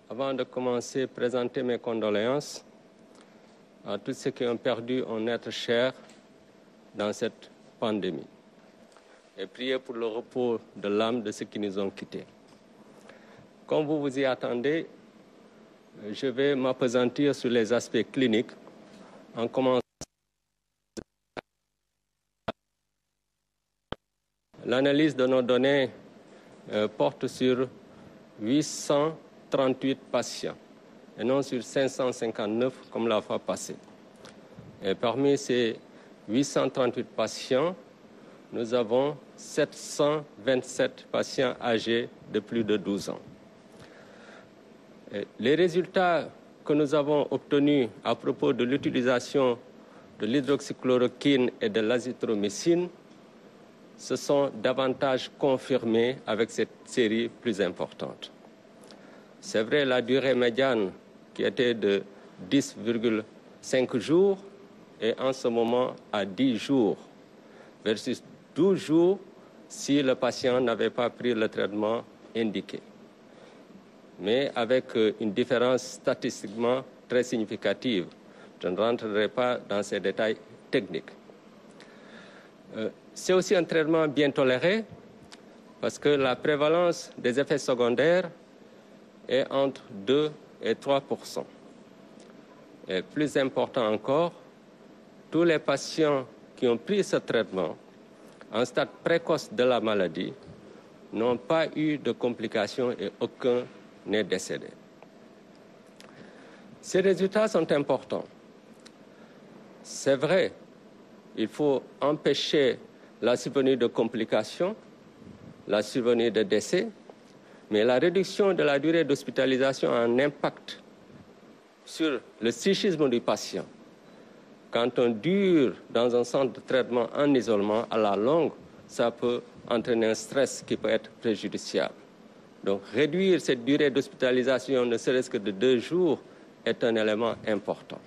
avant de commencer, présenter mes condoléances à tous ceux qui ont perdu un être cher dans cette pandémie et prier pour le repos de l'âme de ceux qui nous ont quittés. Comme vous vous y attendez, je vais m'appesantir sur les aspects cliniques en commençant. L'analyse de nos données porte sur 838 patients et non sur 559 comme la fois passée. Et parmi ces 838 patients, nous avons 727 patients âgés de plus de 12 ans. Et les résultats que nous avons obtenus à propos de l'utilisation de l'hydroxychloroquine et de l'azithromycine se sont davantage confirmés avec cette série plus importante. C'est vrai, la durée médiane qui était de 10,5 jours est en ce moment à 10 jours versus 12 jours si le patient n'avait pas pris le traitement indiqué. Mais avec une différence statistiquement très significative. Je ne rentrerai pas dans ces détails techniques. C'est aussi un traitement bien toléré parce que la prévalence des effets secondaires est entre 2 et 3%. Et plus important encore, tous les patients qui ont pris ce traitement en stade précoce de la maladie n'ont pas eu de complications et aucun n'est décédé. Ces résultats sont importants. C'est vrai, il faut empêcher la survenue de complications, la survenue de décès, mais la réduction de la durée d'hospitalisation a un impact sur le psychisme du patient. Quand on dure dans un centre de traitement en isolement, à la longue, ça peut entraîner un stress qui peut être préjudiciable. Donc réduire cette durée d'hospitalisation, ne serait-ce que de 2 jours, est un élément important.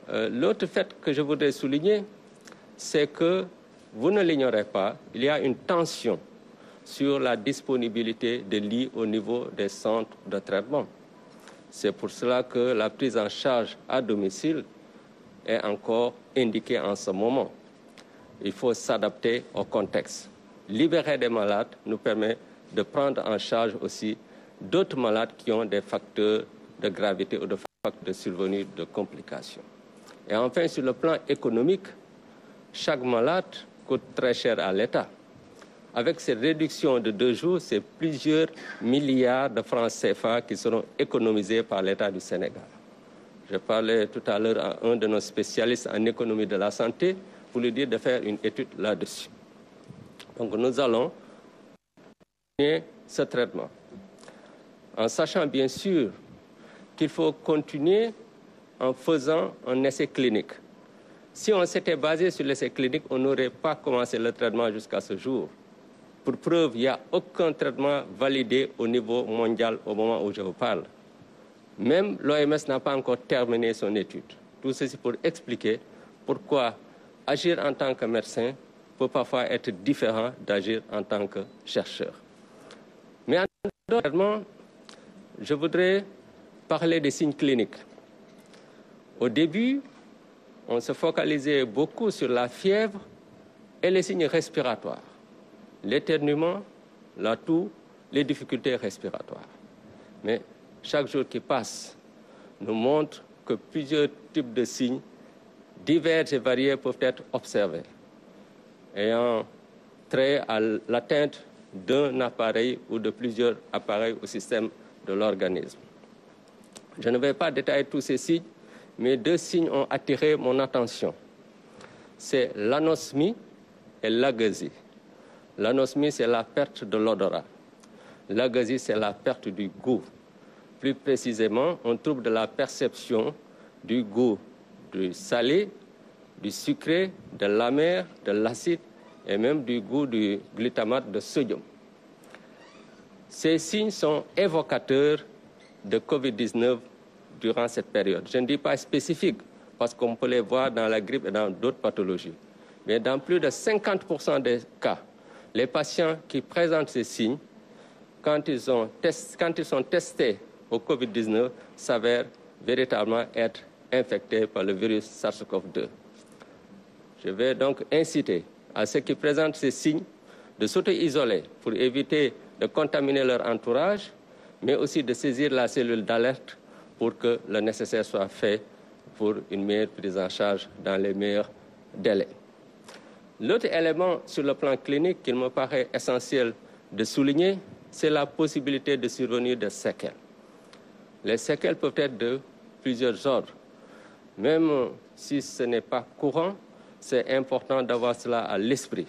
L'autre fait que je voudrais souligner, c'est que, vous ne l'ignorez pas, il y a une tension sur la disponibilité de lits au niveau des centres de traitement. C'est pour cela que la prise en charge à domicile est encore indiquée en ce moment. Il faut s'adapter au contexte. Libérer des malades nous permet de prendre en charge aussi d'autres malades qui ont des facteurs de gravité ou de facteurs de survenue de complications. Et enfin, sur le plan économique, chaque malade coûte très cher à l'État. Avec cette réduction de 2 jours, c'est plusieurs milliards de francs CFA qui seront économisés par l'État du Sénégal. Je parlais tout à l'heure à un de nos spécialistes en économie de la santé pour lui dire de faire une étude là-dessus. Donc nous allons continuer ce traitement, en sachant bien sûr qu'il faut continuer en faisant un essai clinique. Si on s'était basé sur l'essai clinique, on n'aurait pas commencé le traitement jusqu'à ce jour. Pour preuve, il n'y a aucun traitement validé au niveau mondial au moment où je vous parle. Même l'OMS n'a pas encore terminé son étude. Tout ceci pour expliquer pourquoi agir en tant que médecin peut parfois être différent d'agir en tant que chercheur. Mais en traitement, je voudrais parler des signes cliniques. Au début, on se focalisait beaucoup sur la fièvre et les signes respiratoires, l'éternuement, la toux, les difficultés respiratoires. Mais chaque jour qui passe nous montre que plusieurs types de signes divers et variés peuvent être observés, ayant trait à l'atteinte d'un appareil ou de plusieurs appareils au système de l'organisme. Je ne vais pas détailler tous ces signes, mais 2 signes ont attiré mon attention. C'est l'anosmie et l'ageusie. L'anosmie, c'est la perte de l'odorat. L'ageusie, c'est la perte du goût. Plus précisément, un trouble de la perception du goût du salé, du sucré, de l'amer, de l'acide et même du goût du glutamate de sodium. Ces signes sont évocateurs de Covid-19 durant cette période. Je ne dis pas spécifique parce qu'on peut les voir dans la grippe et dans d'autres pathologies. Mais dans plus de 50% des cas, les patients qui présentent ces signes, quand ils sont testés au Covid-19 s'avèrent véritablement être infectés par le virus SARS-CoV-2. Je vais donc inciter à ceux qui présentent ces signes de s'auto-isoler pour éviter de contaminer leur entourage, mais aussi de saisir la cellule d'alerte pour que le nécessaire soit fait pour une meilleure prise en charge dans les meilleurs délais. L'autre élément sur le plan clinique qu'il me paraît essentiel de souligner, c'est la possibilité de survenir de séquelles. Les séquelles peuvent être de plusieurs ordres. Même si ce n'est pas courant, c'est important d'avoir cela à l'esprit.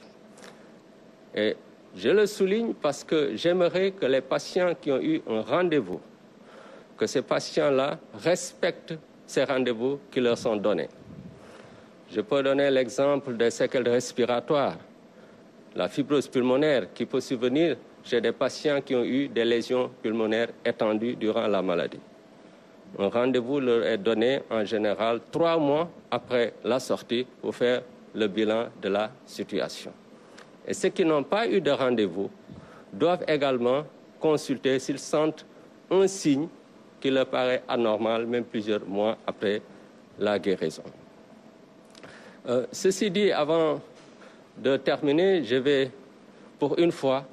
Et je le souligne parce que j'aimerais que les patients qui ont eu un rendez-vous, que ces patients-là respectent ces rendez-vous qui leur sont donnés. Je peux donner l'exemple des séquelles respiratoires, la fibrose pulmonaire qui peut survenir chez des patients qui ont eu des lésions pulmonaires étendues durant la maladie. Un rendez-vous leur est donné en général 3 mois après la sortie pour faire le bilan de la situation. Et ceux qui n'ont pas eu de rendez-vous doivent également consulter s'ils sentent un signe qui leur paraît anormal, même plusieurs mois après la guérison. Ceci dit, avant de terminer, je vais, pour une fois,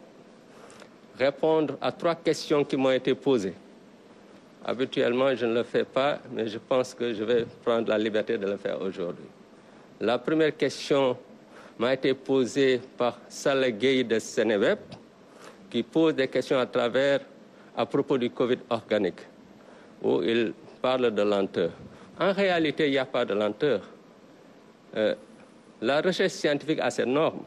répondre à 3 questions qui m'ont été posées. Habituellement, je ne le fais pas, mais je pense que je vais prendre la liberté de le faire aujourd'hui. La première question m'a été posée par Saleh Gueye de Seneweb, qui pose des questions à propos du Covid organique, où il parle de lenteur. En réalité, il n'y a pas de lenteur. La recherche scientifique a ses normes.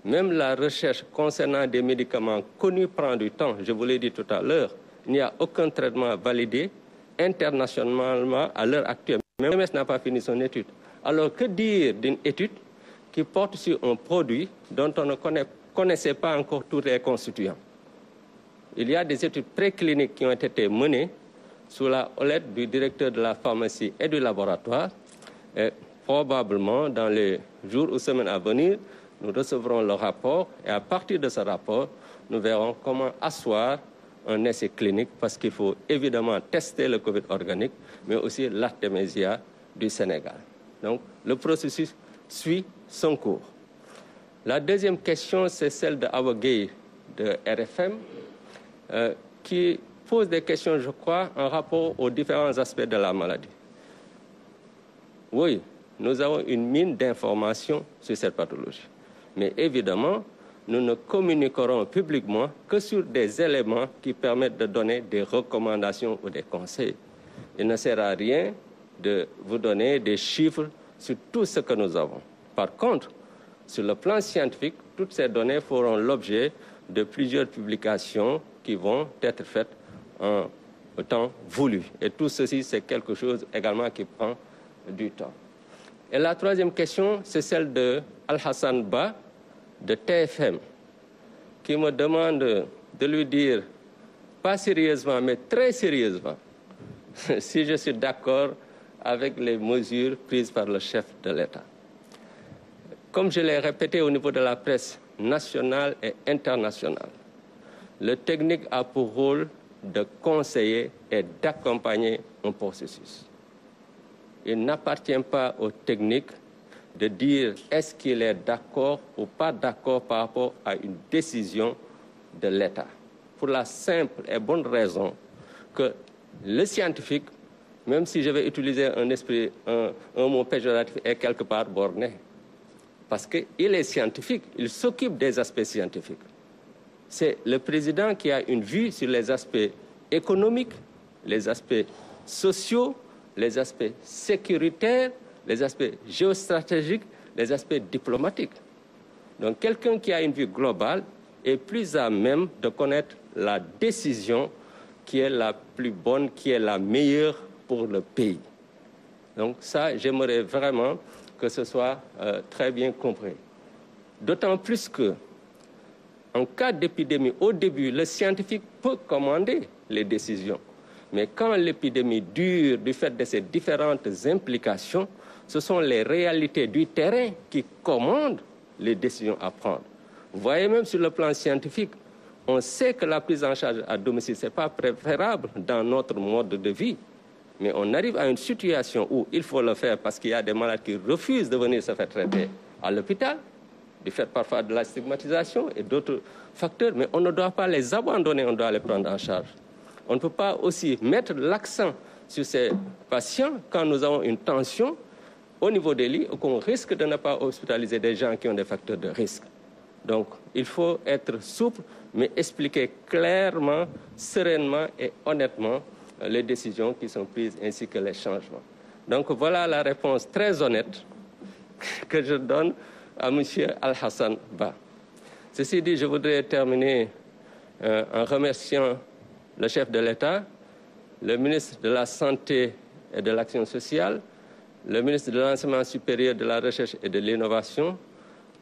Même la recherche concernant des médicaments connus prend du temps. Je vous l'ai dit tout à l'heure, il n'y a aucun traitement validé internationalement à l'heure actuelle. Même l'OMS n'a pas fini son étude. Alors que dire d'une étude qui porte sur un produit dont on ne connaissait pas encore tous les constituants? Il y a des études précliniques qui ont été menées sous la houlette du directeur de la pharmacie et du laboratoire. Et probablement, dans les jours ou semaines à venir, nous recevrons le rapport et à partir de ce rapport, nous verrons comment asseoir un essai clinique parce qu'il faut évidemment tester le Covid organique, mais aussi l'artémisia du Sénégal. Donc, le processus suit son cours. La deuxième question, c'est celle de Awa Gueye de RFM, qui pose des questions, je crois, en rapport aux différents aspects de la maladie. Oui, nous avons une mine d'informations sur cette pathologie. Mais évidemment, nous ne communiquerons publiquement que sur des éléments qui permettent de donner des recommandations ou des conseils. Il ne sert à rien de vous donner des chiffres sur tout ce que nous avons. Par contre, sur le plan scientifique, toutes ces données feront l'objet de plusieurs publications qui vont être faites en temps voulu. Et tout ceci, c'est quelque chose également qui prend du temps. Et la troisième question, c'est celle de Al-Hassan Ba, de TFM, qui me demande de lui dire, pas sérieusement, mais très sérieusement, si je suis d'accord avec les mesures prises par le chef de l'État. Comme je l'ai répété au niveau de la presse nationale et internationale, le technique a pour rôle de conseiller et d'accompagner un processus. Il n'appartient pas aux techniques de dire est-ce qu'il est d'accord ou pas d'accord par rapport à une décision de l'État. Pour la simple et bonne raison que le scientifique, même si je vais utiliser un mot péjoratif, est quelque part borné. Parce qu'il est scientifique, il s'occupe des aspects scientifiques. C'est le président qui a une vue sur les aspects économiques, les aspects sociaux, les aspects sécuritaires, les aspects géostratégiques, les aspects diplomatiques. Donc quelqu'un qui a une vue globale est plus à même de connaître la décision qui est la plus bonne, qui est la meilleure pour le pays. Donc ça, j'aimerais vraiment que ce soit très bien compris. D'autant plus que, en cas d'épidémie, au début, le scientifique peut commander les décisions. Mais quand l'épidémie dure du fait de ces différentes implications, ce sont les réalités du terrain qui commandent les décisions à prendre. Vous voyez même sur le plan scientifique, On sait que la prise en charge à domicile, ce n'est pas préférable dans notre mode de vie. Mais on arrive à une situation où il faut le faire parce qu'il y a des malades qui refusent de venir se faire traiter à l'hôpital, du fait parfois de la stigmatisation et d'autres facteurs. Mais on ne doit pas les abandonner, on doit les prendre en charge. On ne peut pas aussi mettre l'accent sur ces patients quand nous avons une tension au niveau des lits ou qu'on risque de ne pas hospitaliser des gens qui ont des facteurs de risque. Donc, il faut être souple, mais expliquer clairement, sereinement et honnêtement les décisions qui sont prises ainsi que les changements. Donc, voilà la réponse très honnête que je donne à M. Al-Hassan Ba. Ceci dit, je voudrais terminer en remerciant le chef de l'État, le ministre de la Santé et de l'Action sociale, le ministre de l'Enseignement supérieur, de la Recherche et de l'Innovation,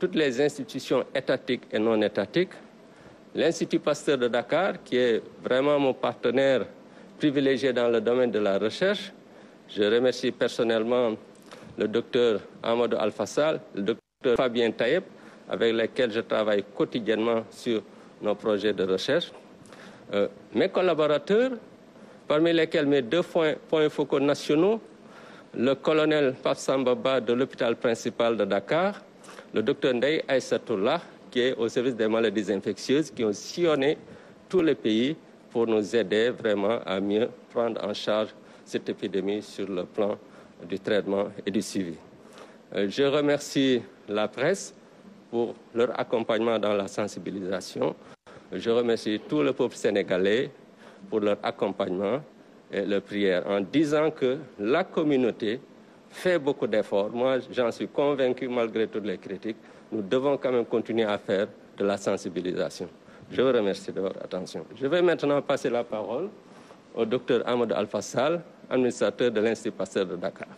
toutes les institutions étatiques et non étatiques, l'Institut Pasteur de Dakar, qui est vraiment mon partenaire privilégié dans le domaine de la recherche. Je remercie personnellement le docteur Amadou Al-Fassal, le docteur Fabien Taïeb, avec lesquels je travaille quotidiennement sur nos projets de recherche. Mes collaborateurs, parmi lesquels mes deux points focaux nationaux, le colonel Pape Samba Ba de l'hôpital principal de Dakar, le docteur Ndeye Aïssatoullah, qui est au service des maladies infectieuses, qui ont sillonné tous les pays pour nous aider vraiment à mieux prendre en charge cette épidémie sur le plan du traitement et du suivi. Je remercie la presse pour leur accompagnement dans la sensibilisation. Je remercie tout le peuple sénégalais pour leur accompagnement et leur prière, en disant que la communauté fait beaucoup d'efforts. Moi, j'en suis convaincu, malgré toutes les critiques. Nous devons quand même continuer à faire de la sensibilisation. Je vous remercie de votre attention. Je vais maintenant passer la parole au docteur Amadou Al-Fassal, administrateur de l'Institut Pasteur de Dakar.